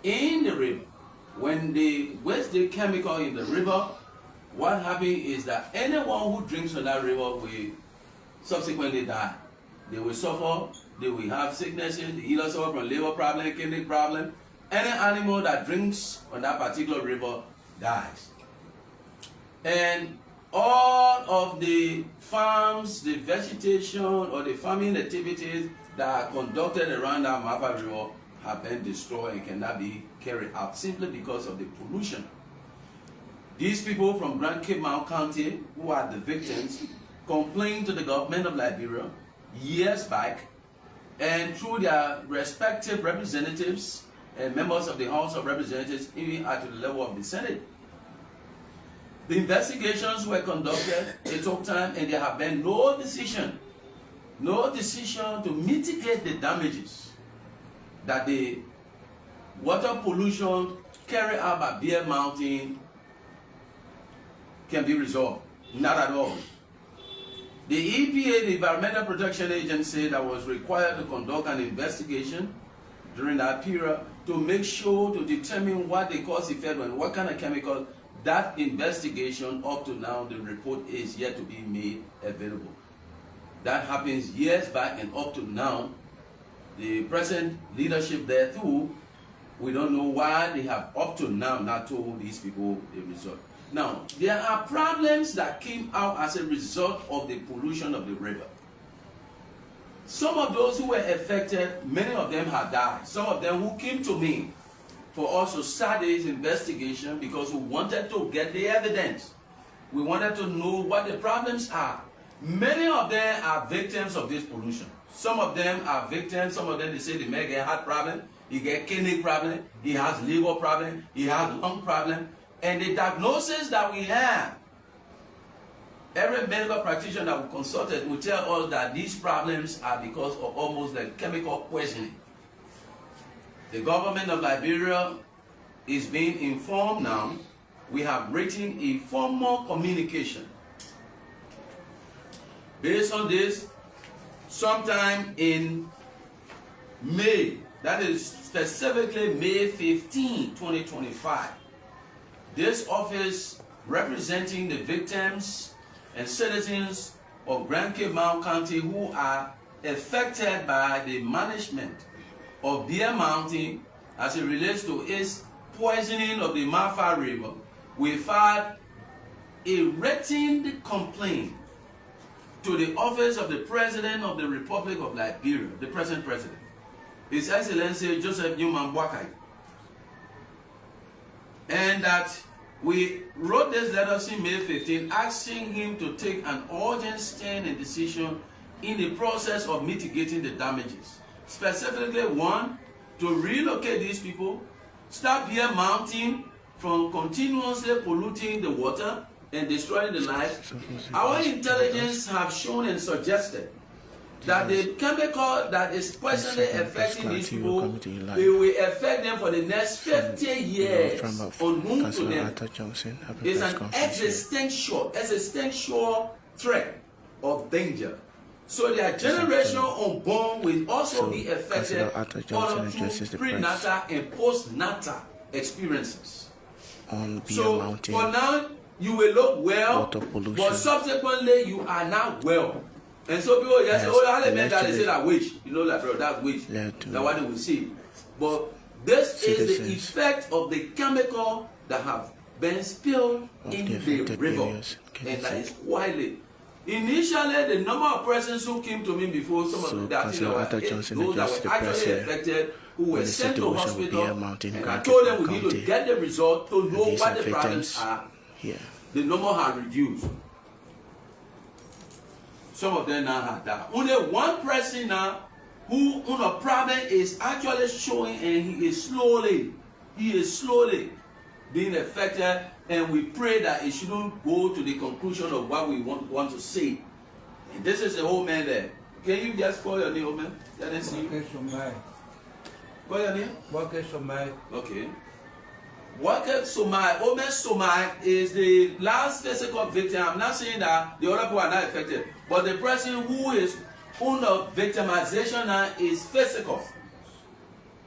in the river. When they waste the chemical in the river, what happens is that anyone who drinks from that river will subsequently die. They will suffer, they will have sicknesses, they either suffer from liver problem, kidney problem. Any animal that drinks from that particular river dies. And all of the farms, the vegetation, or the farming activities that are conducted around that Mafa River have been destroyed and cannot be carried out simply because of the pollution. These people from Grand Cape Mount County, who are the victims, complained to the government of Liberia years back, and through their respective representatives and members of the House of Representatives, even at the level of the Senate. The investigations were conducted, it took time, and there have been no decision to mitigate the damages that the water pollution carried out by Bear Mountain can be resolved. Not at all. The EPA, the Environmental Protection Agency, that was required to conduct an investigation during that period to make sure to determine what the cause effect and what kind of chemical, that investigation up to now, the report is yet to be made available. That happens years back, and up to now, the present leadership there too, we don't know why they have up to now not told these people the result. Now, there are problems that came out as a result of the pollution of the river. Some of those who were affected, many of them have died. Some of them who came to me for us to start this investigation because we wanted to get the evidence. We wanted to know what the problems are. Many of them are victims of this pollution. Some of them are victims, some of them they say they may get heart problem, he get kidney problem, he has liver problem, he has lung problem. And the diagnosis that we have, every medical practitioner that we consulted will tell us that these problems are because of almost like chemical poisoning. The government of Liberia is being informed now. We have written a formal communication. Based on this, sometime in May, that is specifically May 15, 2025, this office representing the victims and citizens of Grand Cape Mount County who are affected by the management of Bear Mountain as it relates to its poisoning of the Mafa River, we filed a written complaint to the office of the President of the Republic of Liberia, the present President, His Excellency Joseph Boakai, and that we wrote this letter in May 15 asking him to take an urgent stand and decision in the process of mitigating the damages. Specifically, one, to relocate these people, stop Bear Mountain from continuously polluting the water and destroying the lives. Our intelligence have shown and suggested that the chemical that is personally affecting these people, it will affect them for the next 50 years. Unknown to them, it's an existential threat of danger. So their generation unborn will also be affected through prenatal and postnatal experiences. So for now, you will look well, but subsequently you are not well. And so people just say, oh, how they meant that? They say that witch. You know that, bro, that's witch. That's what they will see. But this is the effect of the chemical that have been spilled in the river. And that is widely. Initially, the number of persons who came to me before, some of that, those that were actually affected, who were sent to hospital, and I told them we need to get the result to know what the problems are. The number has reduced. Some of them now have died. Only one person now who the problem is actually showing, and he is slowly being affected, and we pray that it shouldn't go to the conclusion of what we want to say. And this is the old man there. Can you just call your name, old man? Let us see. Call your name? Okay. Waka Somai, Omen Somai is the last physical victim. I'm not saying that the other people are not affected, but the person who is under victimization now is physical.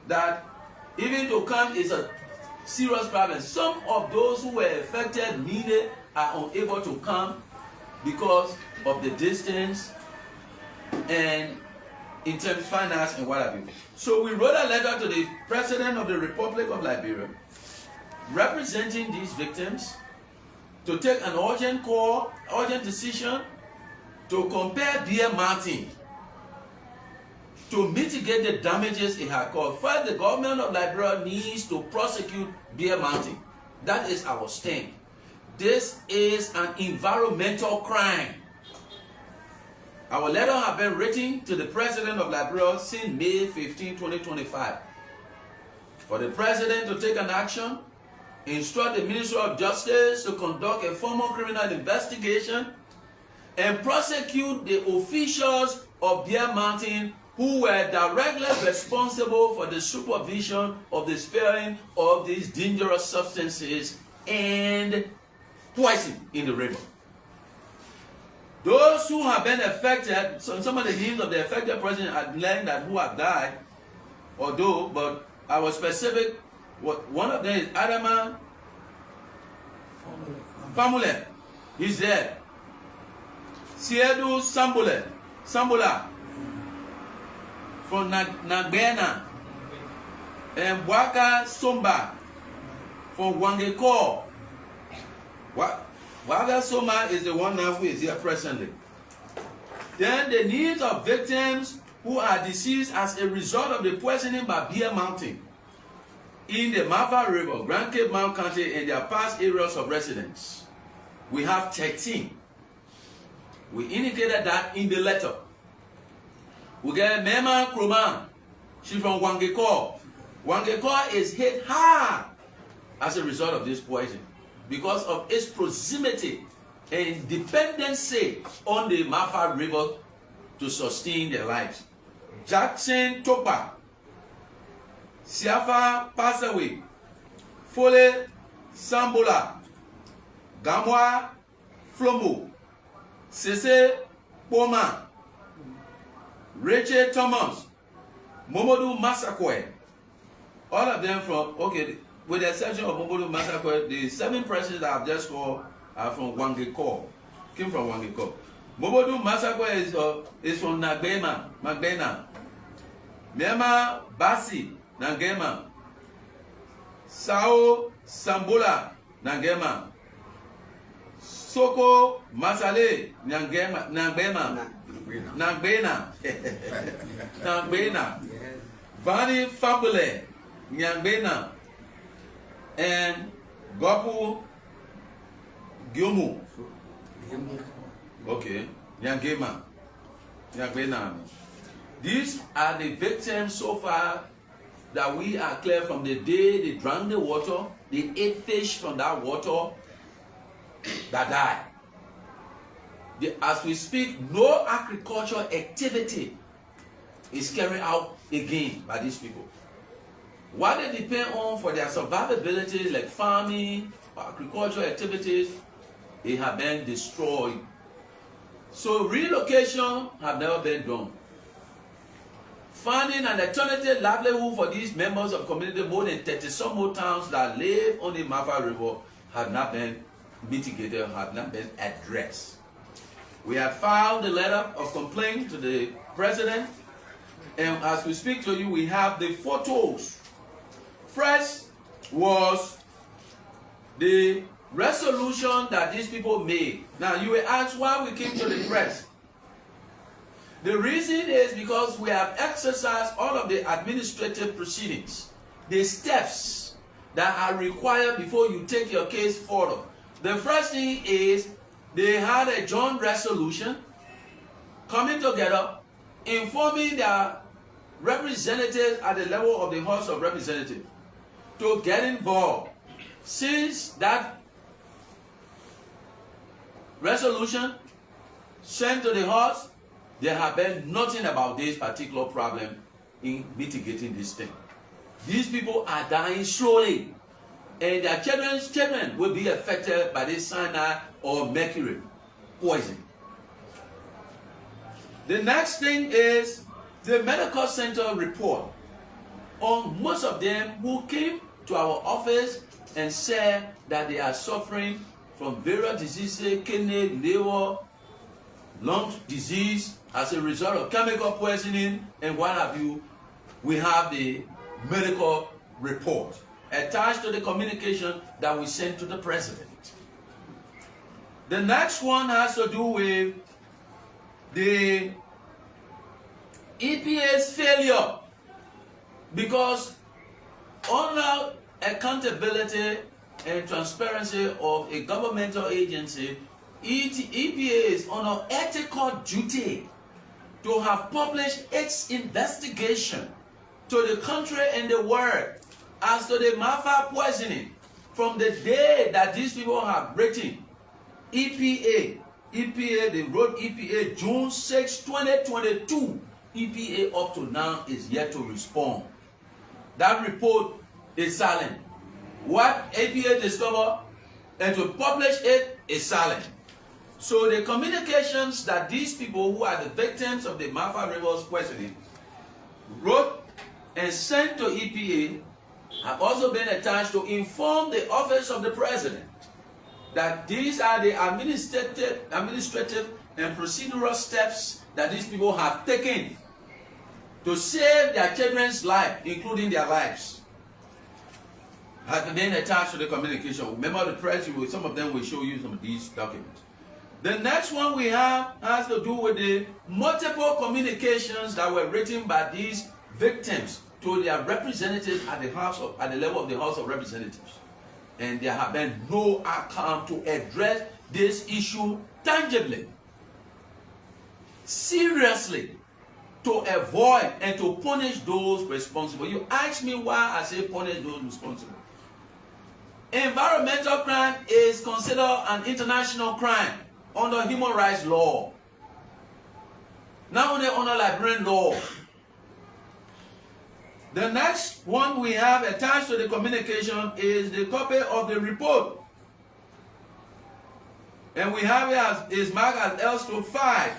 That even to come is a serious problem. Some of those who were affected needed are unable to come because of the distance and in terms of finance and what have you. So we wrote a letter to the President of the Republic of Liberia representing these victims to take an urgent decision to compare Bear Mountain to mitigate the damages it had caused. First, the government of Liberia needs to prosecute Bear Mountain. That is our stand. This is an environmental crime. Our letter has been written to the President of Liberia since May 15, 2025. For the President to take an action, instruct the Ministry of Justice to conduct a formal criminal investigation and prosecute the officials of Bear Mountain who were directly responsible for the supervision of the spilling of these dangerous substances and poison in the river. Those who have been affected, some of the names of the affected persons had learned that who have died, although, but I was specific. One of them is Adama Famule. He's dead. Siedu Sambula from Nagbena, and Waka Somba from Wangeko. Waka Soma is the one now who is here presently. Then the needs of victims who are deceased as a result of the poisoning by Bear Mountain in the Mafa River, Grand Cape Mount County, and their past areas of residence. We have 13. We indicated that in the letter. We get Mema Kroma. She's from Wangeko. Wangeko is hit hard as a result of this poison because of its proximity and dependency on the Mafa River to sustain their lives. Jackson Topa. Siafa passed away. Fole Sambola. Gamwa Flomo. Sese Poma. Rachel Thomas. Momodu Masakwe. All of them from, okay, with the exception of Momodu Masakwe, the 7 persons that I've just called are from Wangeko. Came from Wangeko. Momodu Masakwe is from Magbena. Mema Basi, Nangema. Sao Sambola, Nangema. Soko Masale, Nangema. Nagbena. Vani Fabule, Nyangbena. And Gopu Gyomu. Okay. Nyangbena. These are the victims so far that we are clear from the day they drank the water, they ate fish from that water that died. As we speak, no agricultural activity is carried out again by these people. What they depend on for their survivability, like farming, agricultural activities, they have been destroyed. So relocation have never been done. Finding an alternative livelihood for these members of community, more than 30 some more towns that live on the Mafa River, have not been mitigated, have not been addressed. We have filed a letter of complaint to the President, and as we speak to you, we have the photos. First was the resolution that these people made. Now, you will ask why we came to the press. The reason is because we have exercised all of the administrative proceedings, the steps that are required before you take your case forward. The first thing is they had a joint resolution coming together, informing their representatives at the level of the House of Representatives to get involved. Since that resolution sent to the House, there have been nothing about this particular problem in mitigating this thing. These people are dying slowly, and their children's children will be affected by this cyanide or mercury poison. The next thing is the medical center report on most of them who came to our office and said that they are suffering from various diseases, kidney, liver, lung disease as a result of chemical poisoning and what have you. We have the medical report attached to the communication that we sent to the president. The next one has to do with the EPA's failure, because under accountability and transparency of a governmental agency, EPA is on an ethical duty to have published its investigation to the country and the world as to the Mafa poisoning from the day that these people have written EPA, they wrote EPA June 6, 2022. EPA up to now is yet to respond. That report is silent. What EPA discovered and to publish it is silent. So the communications that these people who are the victims of the Mafa River's poisoning wrote and sent to EPA have also been attached to inform the office of the president that these are the administrative and procedural steps that these people have taken to save their children's life, including their lives, has been attached to the communication. Remember the press, some of them will show you some of these documents. The next one we have has to do with the multiple communications that were written by these victims to their representatives at the level of the House of Representatives. And there have been no outcome to address this issue tangibly, seriously, to avoid and to punish those responsible. You ask me why I say punish those responsible. Environmental crime is considered an international crime under human rights law, not only under Liberian law. The next one we have attached to the communication is the copy of the report. And we have it as is marked as L-5.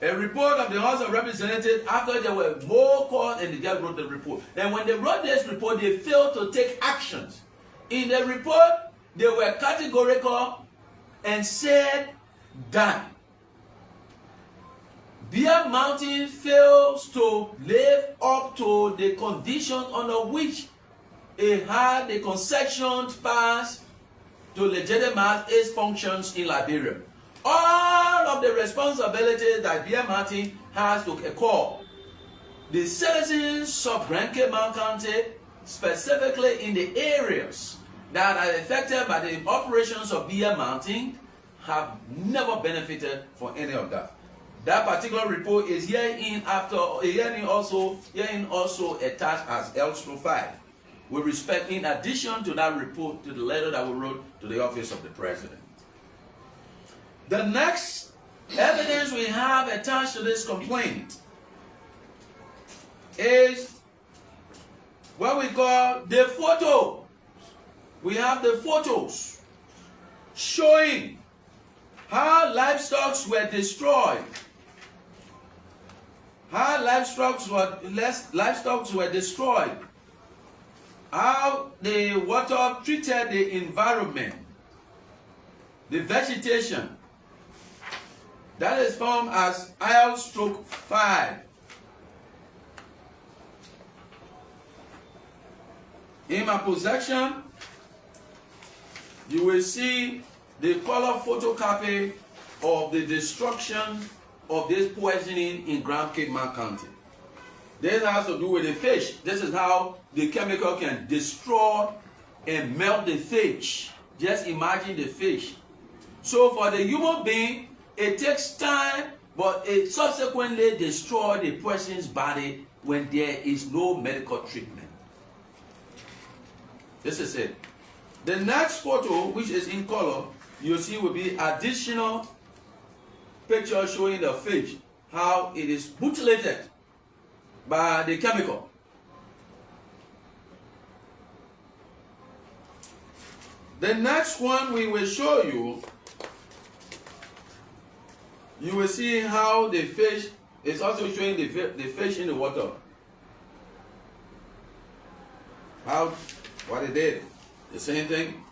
A report of the House of Representatives after there were more calls and they just wrote the report. And when they wrote this report, they failed to take actions. In the report, they were categorical and said that Bear Mountain fails to live up to the conditions under which it had the concession pass to legitimize its functions in Liberia. All of the responsibilities that Bear Mountain has to accord, the citizens of Grand Cape County, specifically in the areas that are affected by the operations of Bear Mountain, have never benefited from any of that. That particular report is herein also attached as L-5 with respect, in addition to that report, to the letter that we wrote to the office of the president. The next evidence we have attached to this complaint is what we call the photo. We have the photos showing how livestock were destroyed. How livestock were destroyed. How the water treated the environment. The vegetation. That is formed as L-5. In my possession, you will see the color photocopy of the destruction of this poisoning in Grand Cape County. This has to do with the fish. This is how the chemical can destroy and melt the fish. Just imagine the fish. So for the human being, it takes time, but it subsequently destroys the person's body when there is no medical treatment. This is it. The next photo, which is in color, you'll see will be additional picture showing the fish, how it is mutilated by the chemical. The next one we will show you, you will see how the fish is also showing the fish in the water. out what it did. The same thing.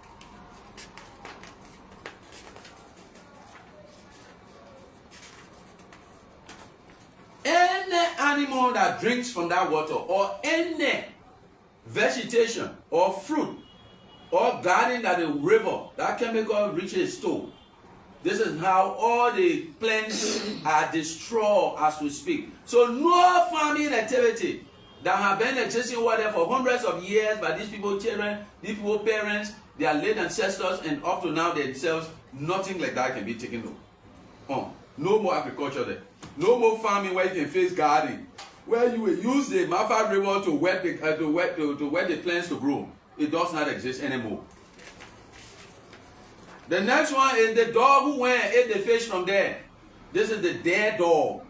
Any animal that drinks from that water, or any vegetation or fruit or garden at the river, that chemical reaches to. This is how all the plants are destroyed as we speak. So no farming activity that have been existing water for hundreds of years by these people, children, these people, parents, their late ancestors, and up to now themselves, nothing like that can be taken on. No more agriculture there. No more farming where you can face garden, where you will use the Mafa River to wet the plants to grow. It does not exist anymore. The next one is the dog who went and ate the fish from there. This is the dead dog.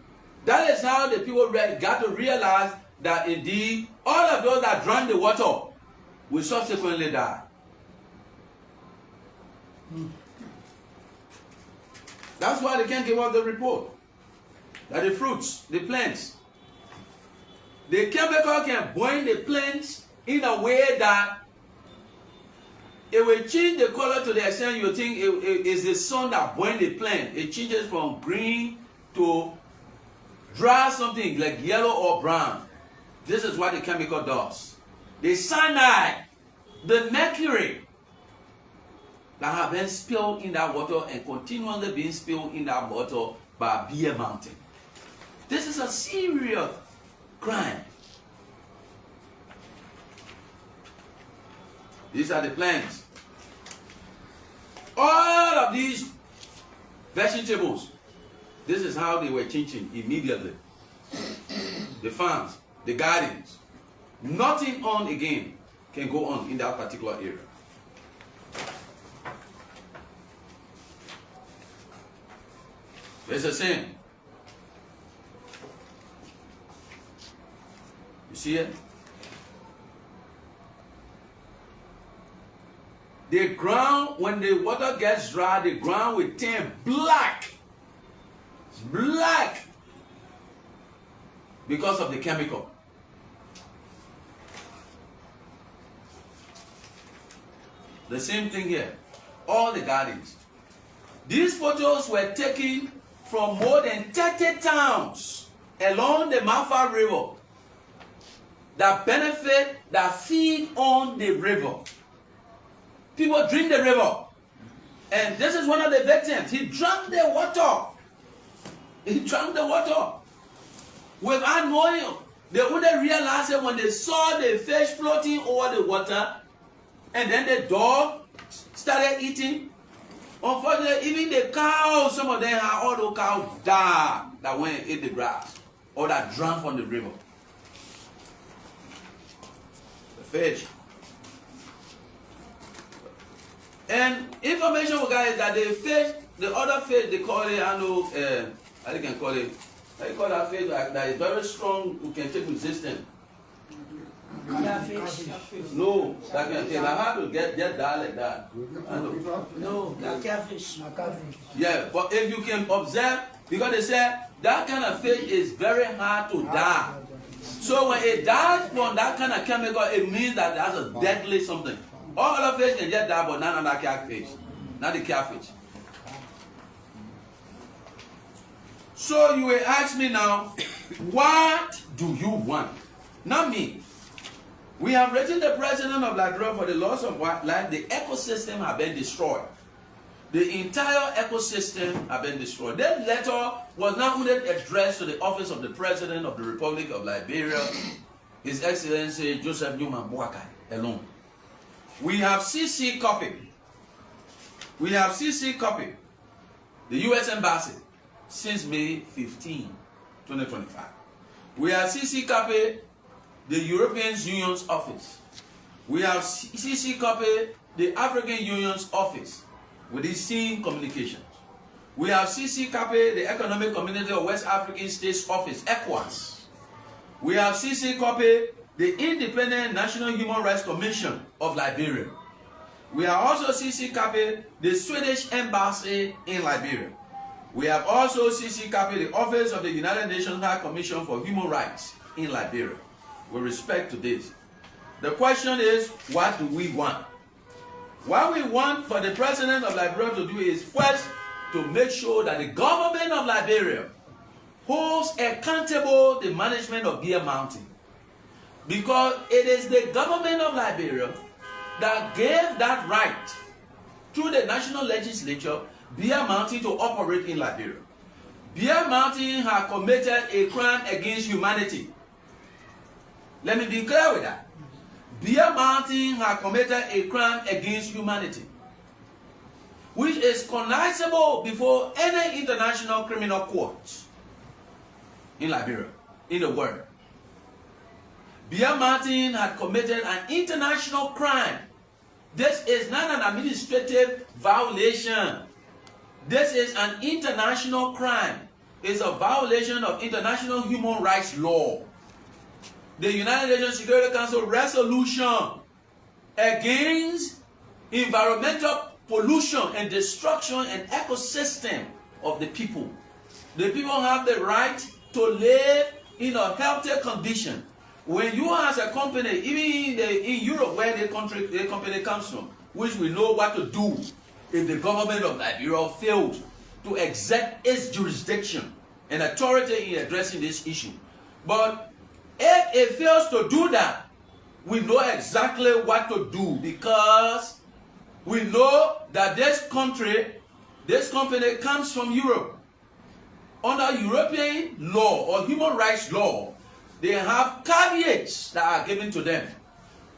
That is how the people got to realize that indeed all of those that drank the water will subsequently die. That's why they can't give us the report. That the fruits, the plants, the chemical can burn the plants in a way that it will change the color to the extent you think it is the sun that burns the plant. It changes from green to dry something like yellow or brown. This is what the chemical does. The cyanide, the mercury that have been spilled in that water and continually being spilled in that water by Beer Mountain. This is a serious crime. These are the plants. All of these vegetables, this is how they were changing immediately. The farms, the gardens, nothing on again can go on in that particular area. It's the same. You see it? The ground, when the water gets dry, the ground will turn black. It's black because of the chemical. The same thing here. All the gardens. These photos were taken from more than 30 towns along the Mafa River that benefit, that feed on the river. People drink the river. And this is one of the victims. He drank the water. He drank the water. Without knowing, they wouldn't realize it when they saw the fish floating over the water. And then the dog started eating. Unfortunately, even the cows, some of them, all those cows died that went and ate the grass or that drank from the river. The fish. And information we got is that the fish, the other fish, they call it, I know, how they can call it, how you call that fish that is very strong, who can take resistance. Catfish. No, that can take. I have to get that like that. No, catfish. Yeah, but if you can observe, because they say that kind of fish is very hard to die. So when it dies from that kind of chemical, it means that that's a deadly something. All other fish can just die, but none of that catfish. Not the catfish. So you will ask me now, what do you want? Not me. We have written the President of Liberia for the loss of wildlife. The ecosystem has been destroyed. The entire ecosystem has been destroyed. That letter was not only addressed to the office of the President of the Republic of Liberia, His Excellency Joseph Boakai alone. We have CC copy. We have CC copy. The U.S. Embassy since May 15, 2025. We have CC copy the European Union's office. We have CC copy the African Union's office with the same communications. We have CC copy the Economic Community of West African States office, ECOWAS. We have CC copy the Independent National Human Rights Commission of Liberia. We have also CC copy the Swedish Embassy in Liberia. We have also CC copy the Office of the United Nations High Commission for Human Rights in Liberia. With respect to this, The question is, what do we want? What we want for the president of Liberia to do is first to make sure that the government of Liberia holds accountable the management of Bear Mountain. Because it is the government of Liberia that gave that right through the national legislature, Bear Mountain, to operate in Liberia. Bear Mountain has committed a crime against humanity. Let me be clear with that. Bear Mountain has committed a crime against humanity, which is cognizable before any international criminal court in Liberia, in the world. Bear Mountain had committed an international crime. This is not an administrative violation. This is an international crime. It's a violation of international human rights law. The United Nations Security Council resolution against environmental pollution and destruction and ecosystem of the people. The people have the right to live in a healthy condition. When you as a company, even in Europe where the company comes from, which we know what to do if the government of Liberia fails to exert its jurisdiction and authority in addressing this issue. But if it fails to do that, we know exactly what to do, because we know that this company comes from Europe. Under European law or human rights law, they have caveats that are given to them.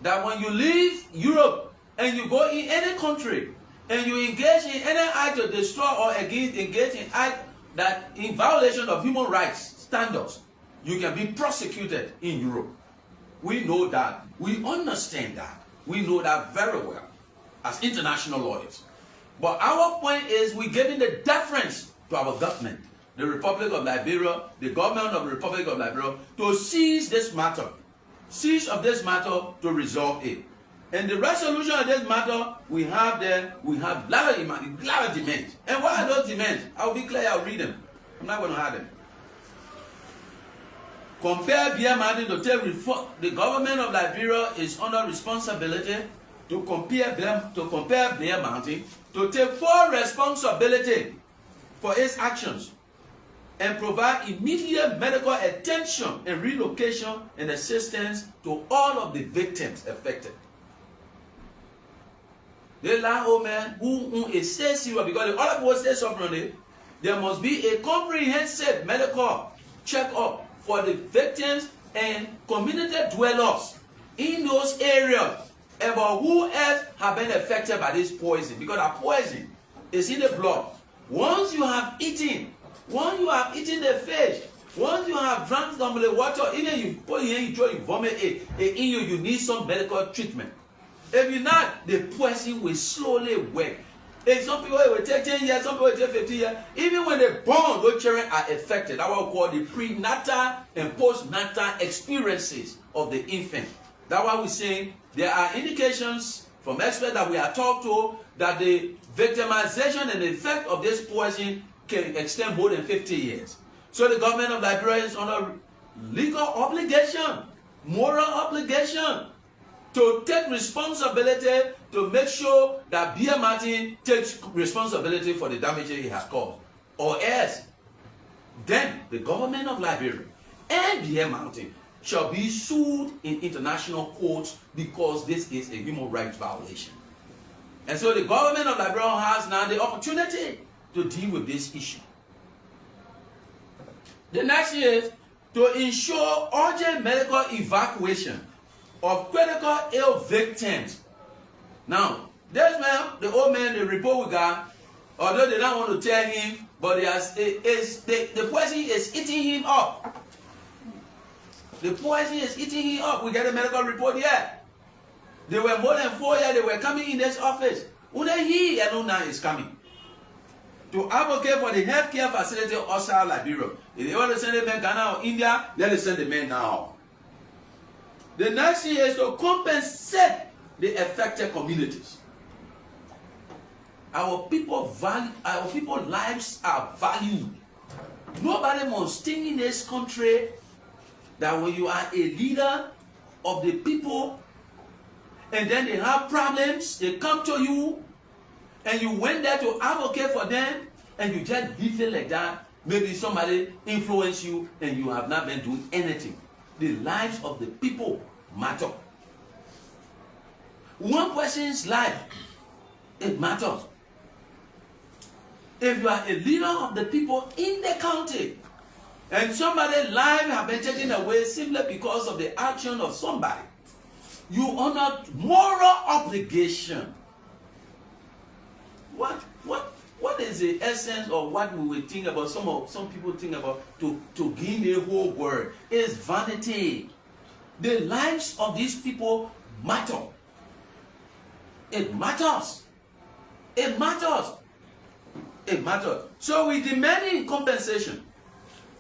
That when you leave Europe and you go in any country and you engage in any act to destroy or engage in act that in violation of human rights standards, you can be prosecuted in Europe. We know that. We understand that. We know that very well as international lawyers. But our point is, we're giving the deference to our government, the Republic of Liberia, the government of the Republic of Liberia, to seize this matter. Seize of this matter to resolve it. And the resolution of this matter, we have a lot of demands. And what are those demands? I'll be clear, I'll read them. I'm not going to hide them. Compare Bear Mountain to take reform. The government of Liberia is under responsibility to compare Bear Mountain to take full responsibility for its actions and provide immediate medical attention and relocation and assistance to all of the victims affected. They like old man who is so serious, because the other people stay suffering. There must be a comprehensive medical check-up for the victims and community dwellers in those areas about who else have been affected by this poison, because that poison is in the blood. Once you have eaten the fish, once you have drank some of the water, even you put it in, you vomit it in you need some medical treatment. If you're not, the poison will slowly work. And some people it will take 10 years, some people it will take 15 years. Even when they're born, those children are affected. That's what we call the prenatal and postnatal experiences of the infant. That's why we're saying there are indications from experts that we are talked to that the victimization and the effect of this poison can extend more than 50 years. So the government of Liberia is under legal obligation, moral obligation, to take responsibility to make sure that Bear Mountain takes responsibility for the damage it has caused. Or else, then the government of Liberia and Bear Mountain shall be sued in international courts, because this is a human rights violation. And so the government of Liberia has now the opportunity to deal with this issue. The next is to ensure urgent medical evacuation of critical ill victims. Now, this man, the old man, the report we got, although they don't want to tell him, but the poison is eating him up. The poison is eating him up. We get a medical report yet. They were more than 4 years, they were coming in this office. Only he and now is coming to advocate for the healthcare facility outside Liberia. If they want to send the man Ghana or India, let us send the man now. The next thing is to compensate the affected communities. Our people's lives are valued. Nobody must think in this country that when you are a leader of the people and then they have problems, they come to you, and you went there to advocate for them, and you just leave it like that. Maybe somebody influenced you, and you have not been doing anything. The lives of the people matter. One person's life, it matters. If you are a leader of the people in the county, and somebody's life has been taken away simply because of the action of somebody, you honor moral obligation. What is the essence of what we will think about? Some people think about to gain the whole world is vanity. The lives of these people matter. It matters. It matters. It matters. So we demanding compensation.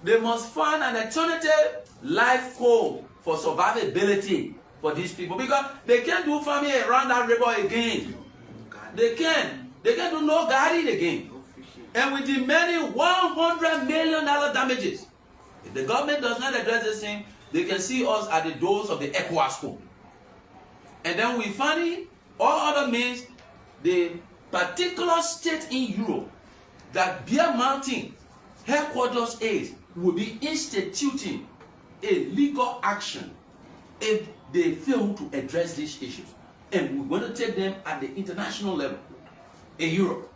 They must find an alternative life code for survivability for these people, because they can't do farming around that river again. They can't do no gardening again. And we demanding $100 million damages. If the government does not address this thing, they can see us at the doors of the ECOWAS Court. And then we find all other means the particular state in Europe that Beer Mountain headquarters is will be instituting a legal action if they fail to address these issues. And we're going to take them at the international level in Europe,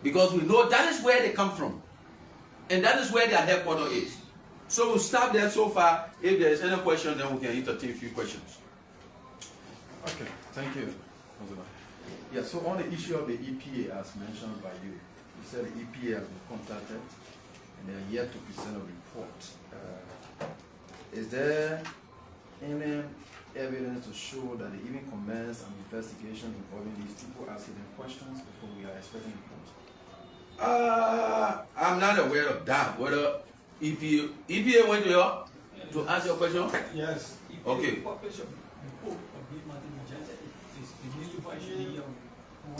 because we know that is where they come from, and that is where their headquarters is. So we'll stop there so far. If there is any question, then we can entertain a few questions. Okay, thank you. Yeah, so on the issue of the EPA, as mentioned by you, you said the EPA has been contacted and they are yet to present a report. Is there any evidence to show that they even commenced an investigation involving these people, asking them questions before we are expecting reports? I'm not aware of that. Whether EPA went to ask your question? Yes. Okay.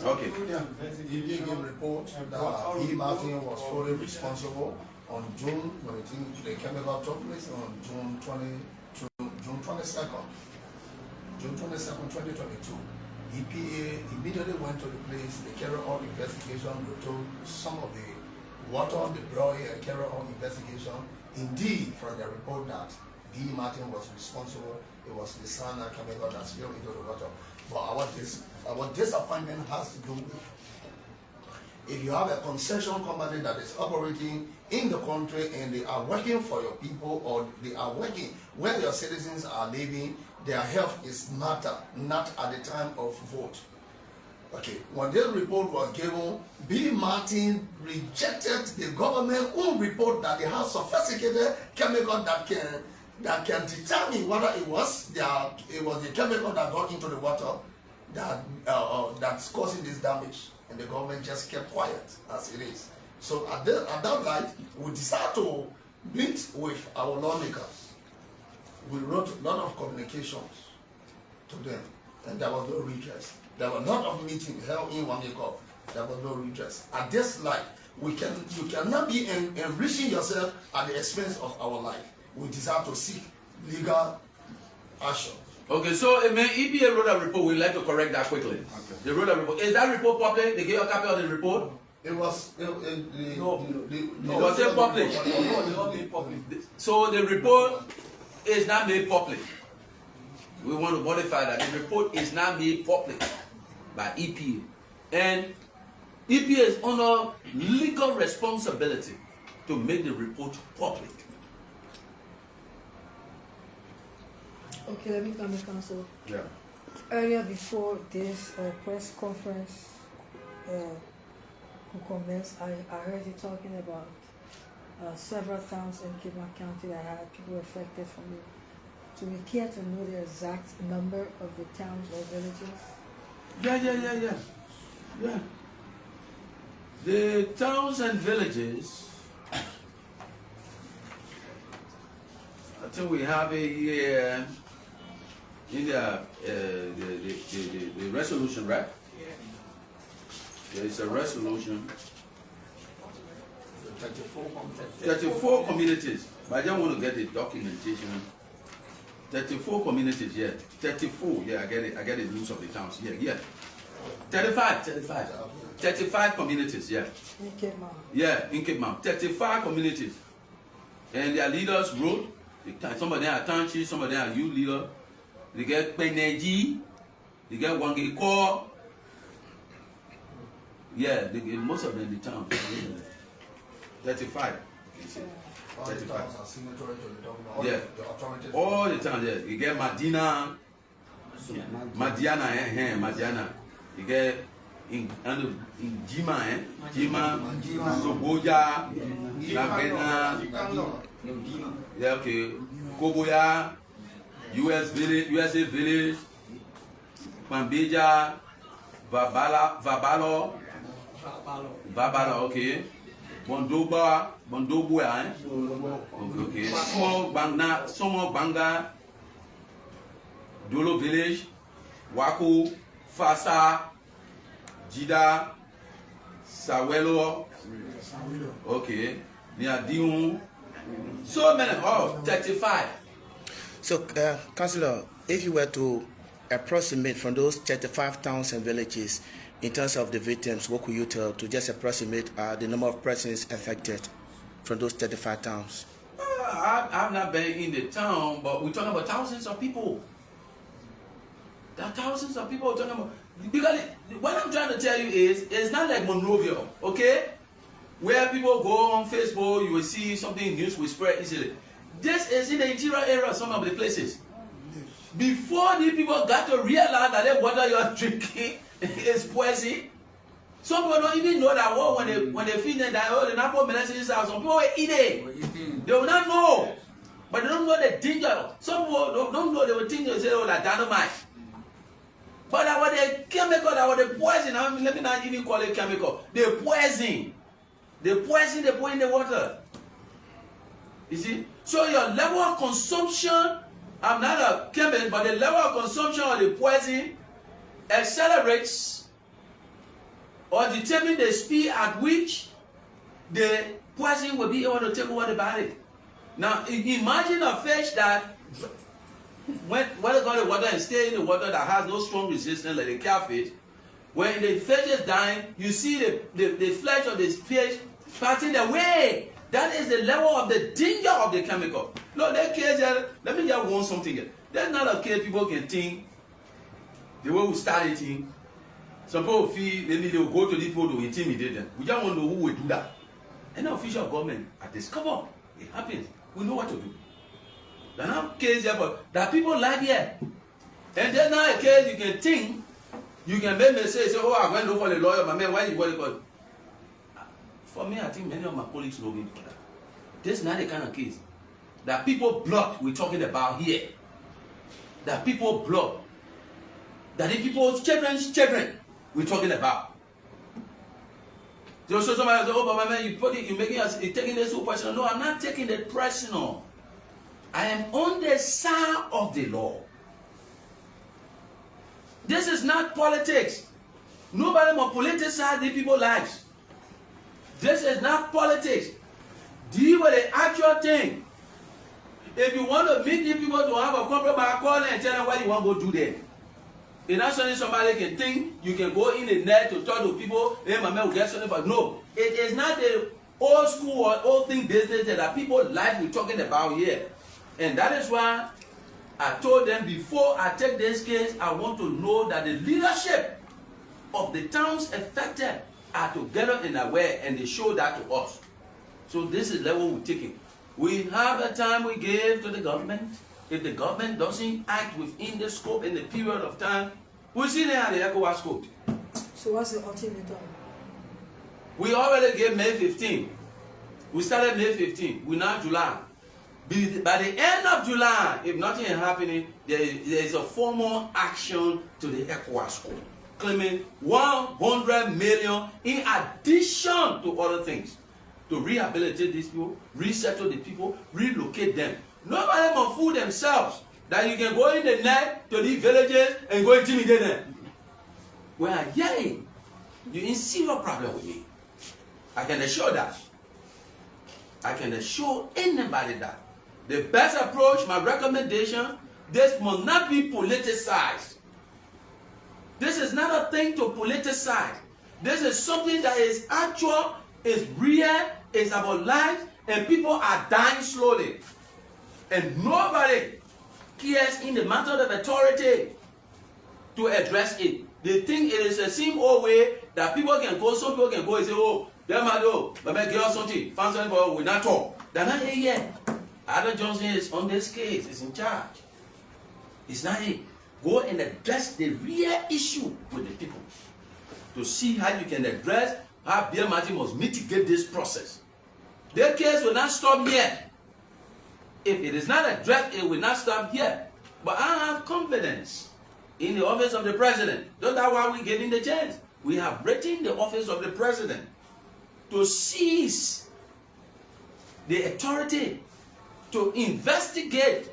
Okay. EPA gave report that E. Martin was fully responsible on June, when the chemical took place on June 22nd, 2022. EPA immediately went to the place, they carried out investigation, they told some of the water, the debris, and carried out investigation. Indeed, from the report that B. Martin was responsible, it was the cyanide chemical that spilled into the water. But our disappointment has to do with, if you have a concession company that is operating in the country and they are working for your people, or they are working where your citizens are living, their health is matter, not at the time of vote. Okay, when this report was given, B. Martin rejected the government own report that they have sophisticated chemical that can determine whether it was the chemical that got into the water that's causing this damage, and the government just kept quiet as it is. So at that light, we decided to meet with our lawmakers. We wrote a lot of communications to them, and there was no redress. There were a lot of meetings held in Wangekop. There was no redress. At this light, you cannot be enriching yourself at the expense of our life. We decided to seek legal action. Okay, so EPA wrote a report. We'd like to correct that quickly. Okay. They wrote a report. Is that report public? They gave a copy of the report? It was Was it public? So the report is not made public. We want to modify that. The report is not made public by EPA. And EPA is under legal responsibility to make the report public. Okay, let me come to counsel. Yeah. Earlier before this press conference commenced, I heard you talking about several towns in Kidman County that had people affected from it. Do we care to know the exact number of the towns or villages? Yeah. The towns and villages, I think we have a year in the resolution, right? There is a resolution. 34 communities. But I don't want to get the documentation. 34 communities, yeah. 34, yeah, I get the news of the towns, yeah. 35 communities, yeah. In Cape Mount. Yeah, in Cape Mount. 35 communities. And their leaders wrote, some of them are townships, some of them are youth leaders. They get Peneji, they get Wangeko. Yeah, most of them in the town. 35. You see. All the towns are signatory to the document. Yeah. The authorities. All the towns, yeah. You get Madiana, Madiana. You get in Jima, Jima, Soboja, Lagena, yeah, okay, Koboya, USA Village, Pambeja, Vabalo, okay, Bondoba, okay, Small Banga, Dolo Village, Wako, Fasa, Jida, Sawelo, okay, near Dion, so many, 35. So, Councillor, if you were to approximate from those 35 towns and villages, in terms of the victims, what could you tell to just approximate the number of persons affected from those 35 towns? I've not been in the town, but we're talking about thousands of people. There are thousands of people talking about, because what I'm trying to tell you is, it's not like Monrovia, okay? Where people go on Facebook, you will see something news will spread easily. This is in the interior area of some of the places. Before the people got to realize that the water you are drinking is poison, some people don't even know that when they feed them that the Napo medicine is out, some people will eat it. They will not know. But they don't know the danger. Some people don't know, they will think they say, oh, like dynamite. But that was the chemical, that was the poison. Let me not even call it chemical. The poison. The poison they put in the water. You see? So your level of consumption, I'm not a chemist, but the level of consumption of the poison accelerates or determines the speed at which the poison will be able to take over the body. Now, imagine a fish that when they go to the water and stay in the water that has no strong resistance like the catfish, when the fish is dying, you see the flesh of this fish parting away. That is the level of the danger of the chemical. No, that case, let me just warn something here. There's not a case people can think the way we start eating. Some people feel maybe they will go to these people to intimidate them. We just want to know who will do that. Any official government at discover it happens. We know what to do. There's not a case here, but that people live here. And there's not a case you can think, you can make me say, oh, I'm going to look for the lawyer, my man, why you want to? For me, I think many of my colleagues know me for that. This is not the kind of case that people blood we're talking about here. That people blood. That the people's children's children we're talking about. So somebody says, oh, but my man, you're taking this so personal. No, I'm not taking it personal. I am on the side of the law. This is not politics. Nobody will politicize the people's lives. This is not politics. Deal with the actual thing. If you want to meet the people to have a compromise, call them and tell them what you want to go do there. It's not something somebody can think, you can go in the net to talk to people, hey, my man will get something, but no. It is not the old school or old thing business that people like we're talking about here. And that is why I told them before I take this case, I want to know that the leadership of the towns affected are together and aware, and they show that to us. So this is the level we're taking. We have the time we give to the government. If the government doesn't act within the scope in the period of time, we'll see them at the ECOWAS Court. So what's the ultimatum? We already gave May 15. We started May 15. We're now July. By the end of July, if nothing is happening, there is a formal action to the ECOWAS Court, claiming 100 million in addition to other things to rehabilitate these people, resettle the people, relocate them. Nobody will fool themselves that you can go in the night to these villages and go intimidate them. We are yelling. You're in serious problem with me. I can assure that. I can assure anybody that. The best approach, my recommendation, This must not be politicized. This is not a thing to politicize. This is something that is actual, is real, is about life, and people are dying slowly. And nobody cares in the matter of authority to address it. They think it is the same old way that people can go, some people can go and say, oh, them I know, but make girl something, find something for we not talk. They're not here yet. Adam Johnson is on this case, is in charge. It's not it. Go and address the real issue with the people to see how you can address how Beer Martin must mitigate this process. Their case will not stop here. If it is not addressed, it will not stop here. But I have confidence in the office of the president. That's why we're getting the chance. We have written the office of the president to seize the authority to investigate,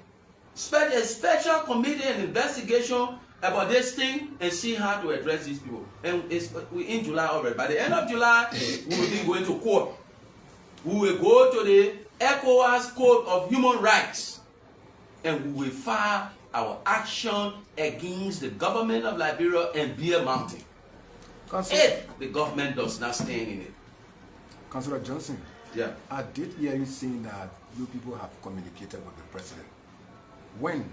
a special committee and investigation about this thing and see how to address these people. And we're in July already. By the end of July, we will be going to court. We will go to the ECOWAS Court of Human Rights and we will file our action against the government of Liberia and Beer Mountain. If the government does not stand in it. Councillor Johnson, yeah. I did hear you saying that you people have communicated with the president. When?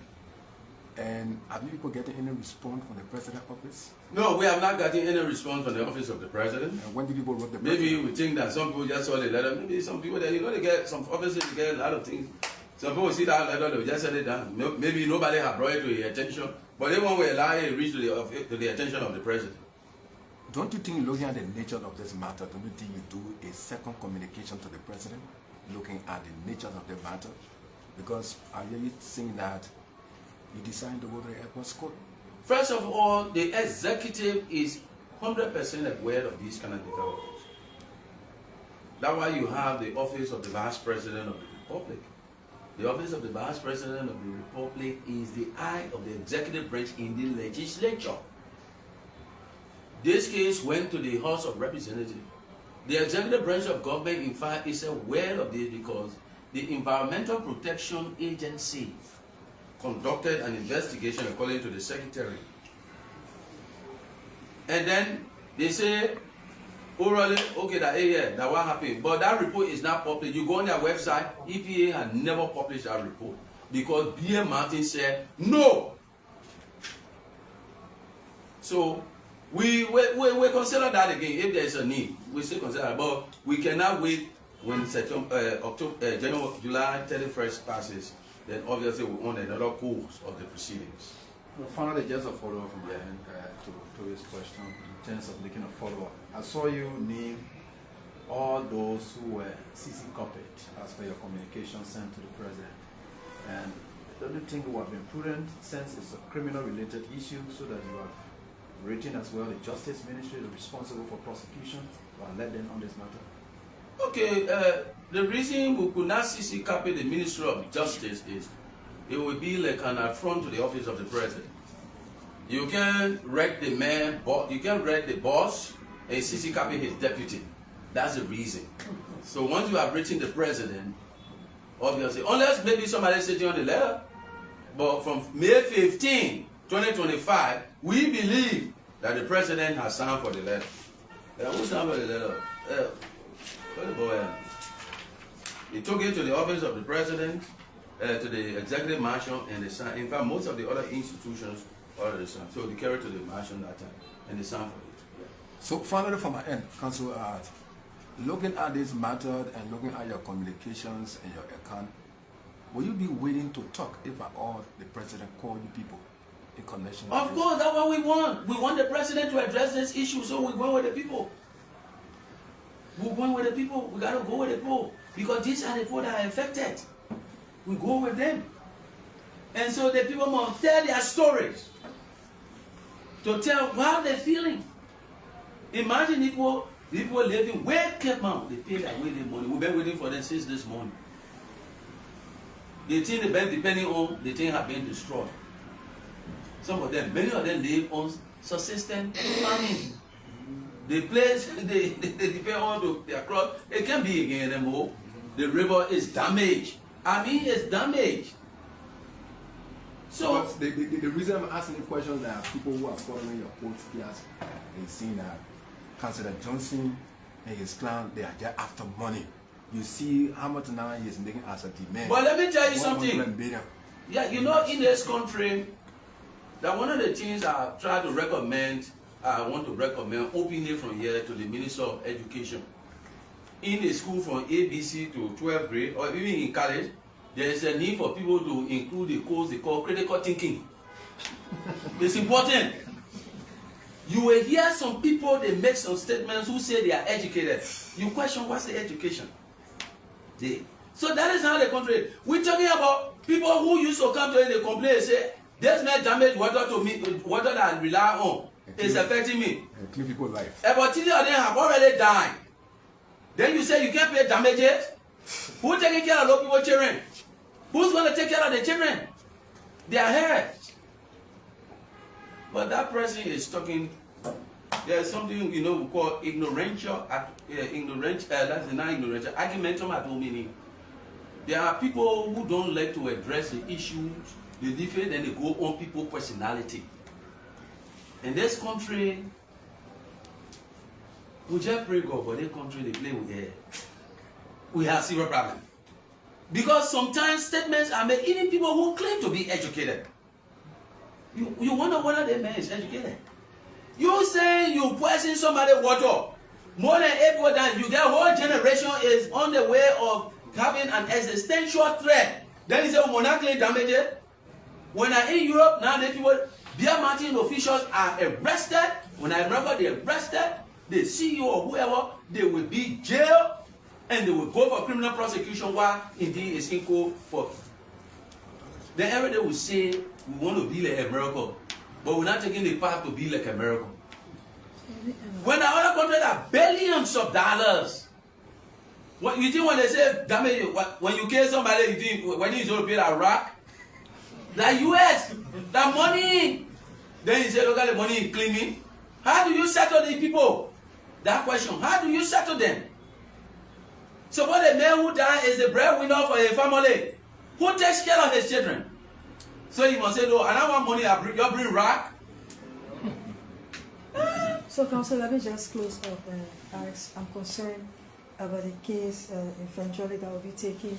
And have you people getting any response from the president's office? No, we have not gotten any response from the office of the president. And when did you people wrote the Maybe president? we think that some people just saw the letter. Maybe some people, they get some offices, they get a lot of things. Some people see that letter, they just set it down. Maybe nobody have brought it to their attention, but they won't allow it to reach to the attention of the president. Don't you think, looking at the nature of this matter, don't you think you do a second communication to the president, looking at the nature of the matter? Because I hear you saying that you decided to go to the ECOWAS Court. First of all, the executive is 100% aware of these kind of developments. That's why you have the office of the Vice President of the Republic. The office of the Vice President of the Republic is the eye of the executive branch in the legislature. This case went to the House of Representatives. The executive branch of government, in fact, is aware of this because the Environmental Protection Agency conducted an investigation according to the secretary. And then they say, orally, okay, that what happened. But that report is not published. You go on their website, EPA had never published that report because Beer Mountain said no. So we consider that again if there is a need. We still consider that, but we cannot wait when July 31st passes. Then obviously we want another course of the proceedings. Well, finally, just a follow-up from there to his question in terms of making a follow-up. I saw you name all those who were CC copied as per your communication sent to the president. And don't you think it would have been prudent, since it's a criminal-related issue, so that you have written as well the Justice Ministry, responsible for prosecution, to alert them on this matter? Okay, the reason we could not CC copy the Ministry of Justice is it would be like an affront to the office of the president. You can write the man, you can write the boss and CC copy his deputy. That's the reason. So once you have written the president, obviously, unless maybe somebody sitting on the letter, but from May 15, 2025, we believe that the president has signed for the letter. Who signed for the letter? He took it to the office of the president, to the executive mansion, and they signed. In fact, most of the other institutions already signed. So they carried to the mansion that time, and they signed for it. Yeah. So finally, from my end, Council, looking at this matter and looking at your communications and your account, will you be willing to talk if at all the president called you people in connection? Of course, that's what we want. We want the president to address this issue, so we go with the people. We're going with the people. We got to go with the people. Because these are the people that are affected. We go with them. And so the people must tell their stories. To tell how they're feeling. Imagine people living where Cape Mount, they pay their waiting money. We've been waiting for them since this morning. The thing they've been depending on, the thing have been destroyed. Some of them, many of them live on subsistence farming. The place they depend on their crop, it can't be again anymore. The river is damaged. I mean, it's damaged. So the reason I'm asking the question is that people who are following your post here is seeing that Councillor Johnson and his clan, they are just after money. You see how much now he is making as a demand. But let me tell you something. Billion. Yeah, you know, in this country, that one of the things I try to recommend, I want to recommend openly from here to the Minister of Education. In a school from ABC to 12th grade, or even in college, there is a need for people to include the course they call critical thinking. It's important. You will hear some people, they make some statements who say they are educated. You question what's the education? So that is how the country. We're talking about people who used to come to it, they complain and say, this man damage water to me, water that I rely on is affecting me. And clean people's life. About 3 of them have already died. Then you say you can't pay damages? Who's taking care of those people's children? Who's going to take care of the children? They are here. But that person is talking. There's something we call ignorential, that's not ignorential, argumentum ad hominem. There are people who don't like to address the issues, they defend and they go on people's personality. In this country, we just pray God, but this country they play with air. We have serious problem. Because sometimes statements are made, even people who claim to be educated. You wonder whether that man is educated. You say you poison somebody water. More than 8 people die. You get a whole generation is on the way of having an existential threat. Then you say, monarchy damages. When I'm in Europe, now the people, beer mountain officials are arrested. When I remember they arrested, the CEO or whoever, they will be jailed and they will go for criminal prosecution while indeed is in court for. Then every day we say we want to be like America, but we're not taking the path to be like America. When the other countries are billions of dollars. What you think when they say damage, when you kill somebody, you think when you going to pay that rock? The US, the money. Then you say, look at the money is claiming. How do you settle the people? That question. How do you settle them? Suppose the man who died is the breadwinner for a family. Who takes care of his children? So you must say, no, I don't want money, you bring rock. So, Council, let me just close up. Alex, I'm concerned about the case eventually that will be taking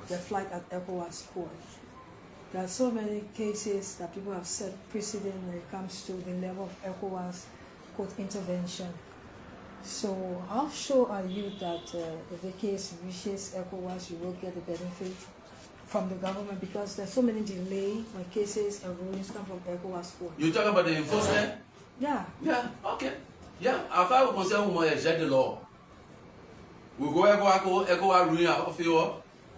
the flight at ECOWAS Court. There are so many cases that people have set precedent when it comes to the level of ECOWAS Court intervention. So, how sure are you that if the case reaches ECOWAS, you will get the benefit from the government? Because there's so many delays when cases and rulings come from ECOWAS Court. You talk about the enforcement? Yeah. Yeah, okay. Yeah, after we concern who exert the law, we go ECOWAS ruling of favor,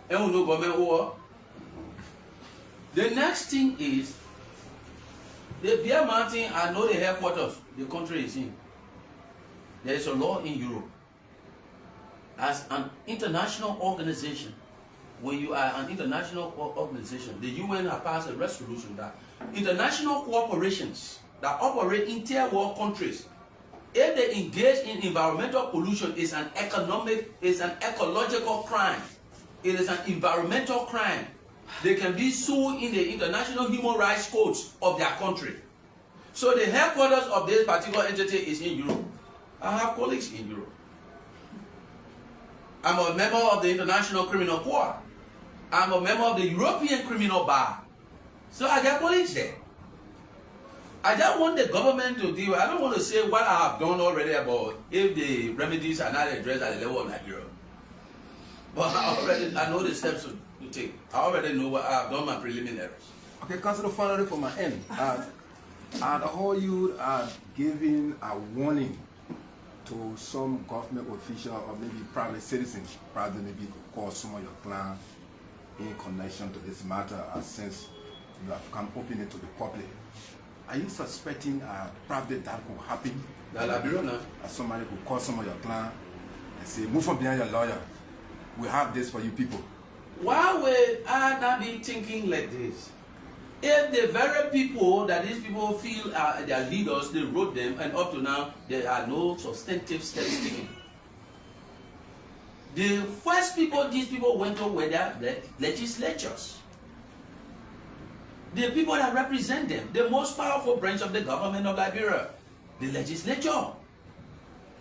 and we know government over. The next thing is, the Beer Mountain are not the headquarters the country is in. There is a law in Europe. As an international organization, when you are an international organization, the UN has passed a resolution that international corporations that operate in tier world countries, if they engage in environmental pollution, is an ecological crime. It is an environmental crime. They can be sued in the international human rights courts of their country. So the headquarters of this particular entity is in Europe. I have colleagues in Europe. I'm a member of the International Criminal Court. I'm a member of the European Criminal Bar. So I got colleagues there. I just want the government to deal. I don't want to say what I have done already about if the remedies are not addressed at the level of Nigeria. But I know the steps to take. I already know what I have done my preliminaries. Okay, Councillor, finally from my end. And all you are giving a warning to some government official or maybe private citizens, probably maybe call some of your clan in connection to this matter, since you have come open it to the public. Are you suspecting probably that could happen? That Liberian, somebody could call some of your clan and say, move from behind your lawyer. We have this for you people. Why would I not be thinking like this? If the very people that these people feel are their leaders, they wrote them, and up to now, there are no substantive steps taken. The first people these people went to were their legislatures. the people that represent them, the most powerful branch of the government of Liberia, the legislature.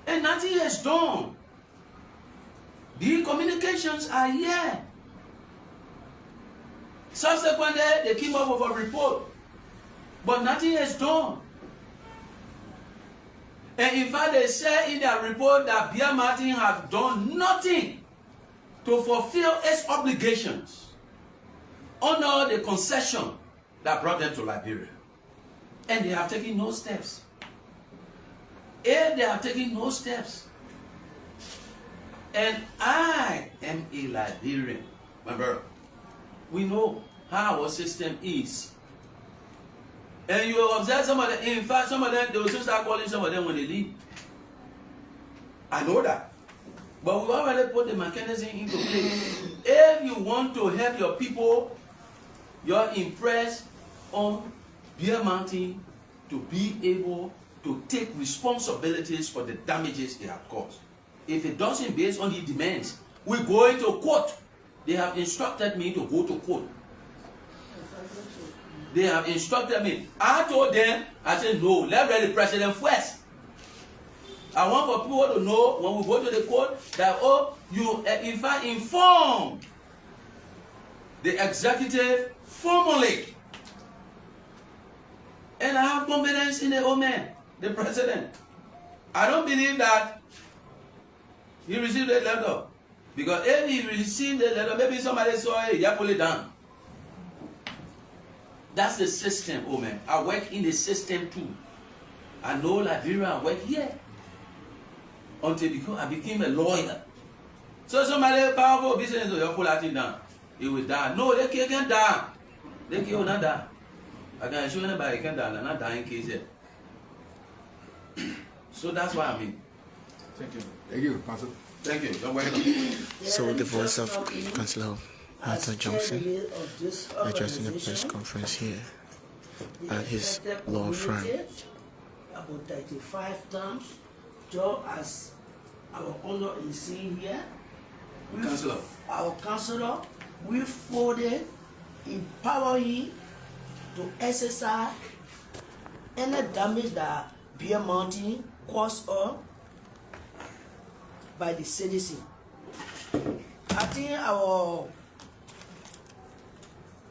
And nothing is done. The communications are here. Subsequently, they came up with a report, but nothing is done. And in fact, they say in their report that Bia Martin has done nothing to fulfill its obligations under the concession that brought them to Liberia. And they have taken no steps. And they have taken no steps. And I am a Liberian. Remember, we know how our system is. And you observe some of them, in fact, some of them, they will still start calling some of them when they leave. I know that. But we've already put the mechanism into place. If you want to help your people, you're impressed on Bia Mountain to be able to take responsibilities for the damages it has caused. If it doesn't based on the demands, we're going to court. They have instructed me to go to court. They have instructed me. I told them, I said, no, let's read the president first. I want for people to know when we go to the court that, oh, you in fact inform the executive formally. And I have confidence in the old man, the president. I don't believe that he received a letter. Because if he received a letter, maybe somebody saw it, you pull it down. That's the system, oh man. I work in the system too. I know Liberia, I work here. Until I became a lawyer. So somebody powerful business, you pull that thing down. It will die. No, they can't die. They can't die. I can assure anybody can't die. They're not dying case yet. So that's what I mean. Thank you. Thank you, Pastor. Thank you. You're welcome. So the voice of Councillor Arthur Johnson addressing the press conference here at his law firm. About 35 times, just as our honor is seen here. Councillor. Our councillor, we folded, empower him to exercise any damage that Bia Mountain caused us by the citizen. I think our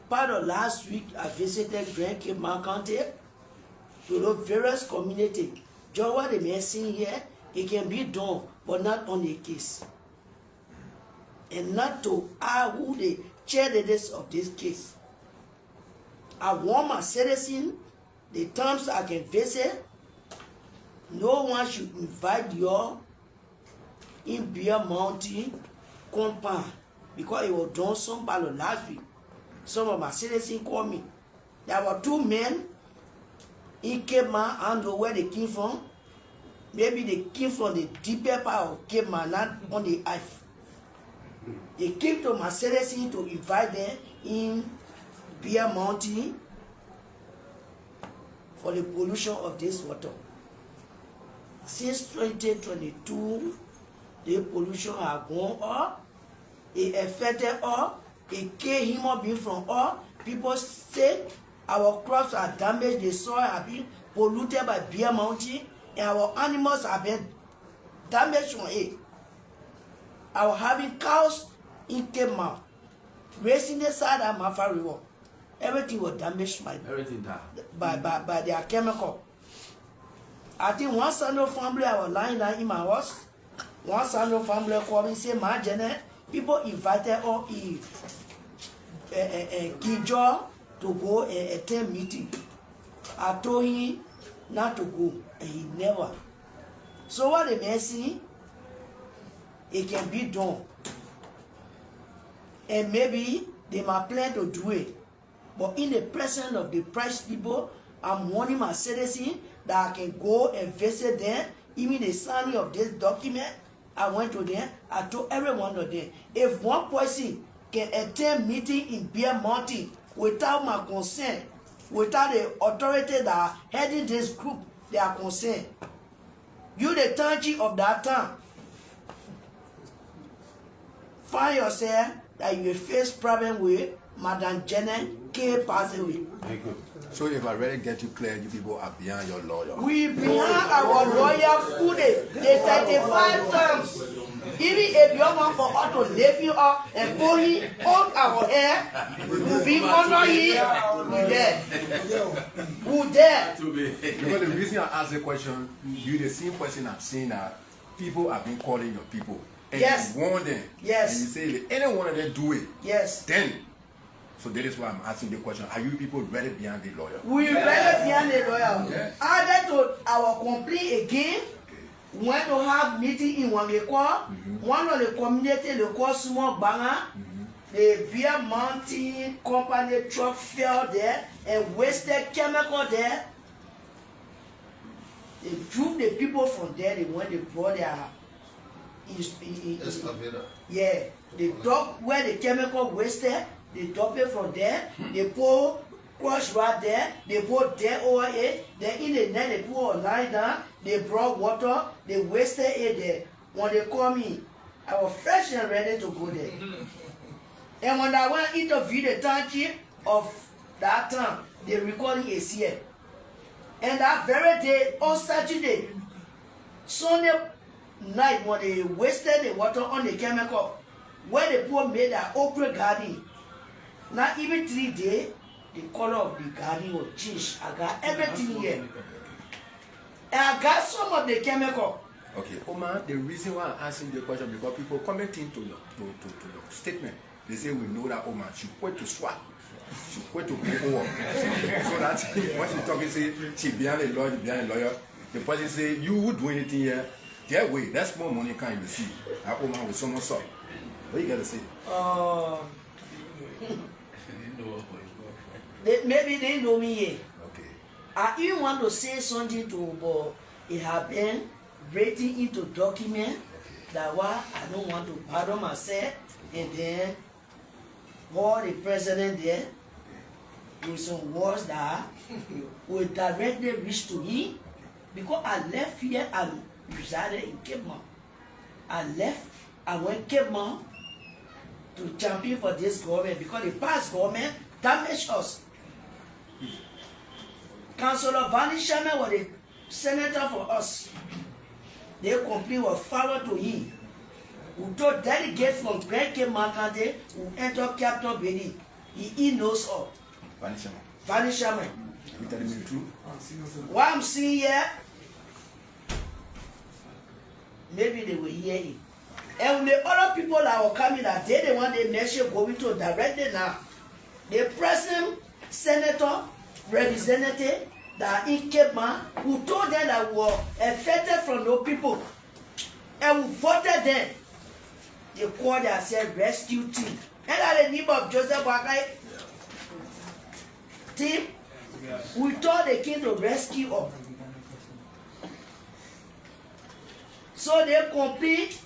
part of last week I visited Grand Cape County to the various communities. Just what they may see here, it can be done, but not on the case. And not to who the charities of this case. I want my citizen, the times I can visit, no one should invite you in Bia Mountain compound because it was done somebody last week. Some of my citizens called me. There were two men in Cape Man, I don't know where they came from. Maybe they came from the deeper part of Cape Man, not on the earth. They came to my citizens to invite them in Bia Mountain for the pollution of this water. Since 2022, the pollution has gone up. It affected us. It killed human beings from us. People say our crops are damaged. The soil has been polluted by Bia Mountain, and our animals have been damaged from it. I was having cows in Cape Man, racing the side of Mafa River. Everything was damaged by their chemical. I think one son of family, I was lying down in my house. One son of family called me and said, "My Janet, people invited us in Cllr to go and attend meeting." I told him not to go, and he never. So what they may see, it can be done. And maybe they might plan to do it. But in the presence of the press people, I'm warning my citizens that I can go and visit them. Even the signing of this document, I went to them. I told every one of them, if one person can attend meeting in Bia Mountain without my consent, without the authority that are heading this group, they are concerned. You, the township of that town, find yourself that you face problem with Madam Janet K. passed away. Thank you. So if I really get you clear, you people are behind your lawyer. We behind our lawyer fully. They 35 times. Even if you want for us to lift you up and put him on our hair, we'll be under him. We there. We there. Because the reason I ask the question, you the same person I'm saying that people have been calling your people. And Yes. you warn them. Yes. And you say, if any one of them do it, Yes. then. So that is why I'm asking the question, are you people ready behind the lawyer? We ready behind the lawyer. Added to our complaint again, when to have meeting in Wangekwa, one of the community, the call small banger, the Via Mountain company truck fell there and wasted chemical there. They drove the people from there, they went, they brought their yeah, they dump where the chemical wasted, they dump it from there, they pour crush right there, they put there over it, then in the net they put a line down, they brought water, they wasted it there. When they call me, I was fresh and ready to go there. And when I went to interview the township of that town, they recording ACL. And that very day, on Saturday, Sunday night, when they wasted the water on the chemical, where the poor made an okra garden, not even 3 days, the color of the garden will change. I got everything here. And I got some of the chemical. Okay, Omar, the reason why I'm asking the question because people commenting to your statement, they say we know that Omar, she went to swap. She went to go over. So that when she talking, say she behind a lawyer, the person say you would do anything here. That way, that's more money can you receive. That Omar with someone saw. What you gotta say? Maybe they know me here. Okay. I even want to say something to, but it have been written into document that why I don't want to pardon myself, and then all the president there with some words that will directly reach to me, because I left here and resided in Cape Mount. I went Cape Mount to champion for this government because the past government damaged us. Councillor Vanny Sherman was the senator for us. They complained was forward to him. We told delegates from Grand Cape Makande who entered Capital Benin. He knows all. Vanny Sherman. You telling me the truth? What I'm seeing here, maybe they will hear it. And when the other people that were coming that they the one they mentioned going to directly now. The president, senator, representative that in Cape Mount who told them that we were affected from those people and we voted them. They called themselves rescue team. And at the name of Joseph Boakai team, we thought they came to rescue us. So they compete.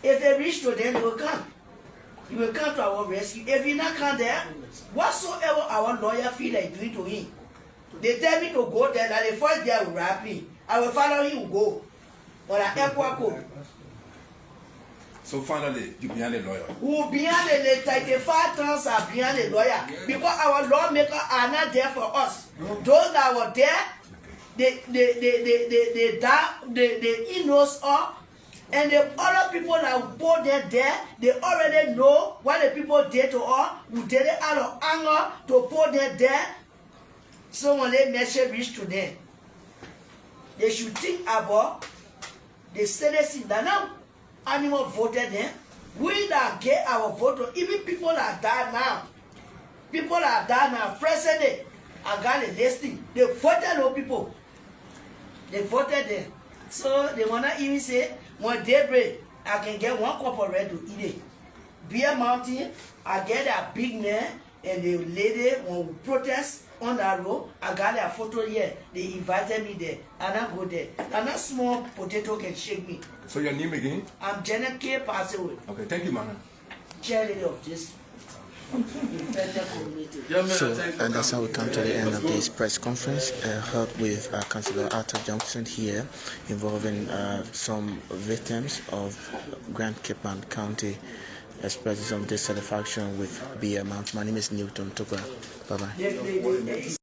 If they reach to them, they will come. You will come to our rescue. If you not come there, whatsoever our lawyer feel like doing to him, they tell me to go there, and the first day I will rap me. I will follow him, go. But I go. So finally, you behind the lawyer. Who behind the 35 times are behind the lawyer. Because our lawmakers are not there for us. Those that were there, they knows all. And the other people that put them there, they already know what the people did to us. We did it out of anger to put them there. So when they message reach to them, they should think about the citizens that now animal voted them. We that get our vote, even people that die now. People that die now, president, I got a listing. They voted those people. They voted them. So they wanna even say, when daybreak, I can get 1 cup of red to eat it. Beer Mountain, I get a big man, and the lady, when we protest on that road, I got a photo here. They invited me there, and I go there. And that small potato can shake me. So your name again? I'm Janet K. Passaway. Okay, thank you, man. Chairlady of this community. So, and that's how we come to the end of this press conference held with Councillor Arthur Johnson here, involving some victims of Grand Cape County expresses some dissatisfaction with BM. My name is Newton Tukwa. Bye-bye.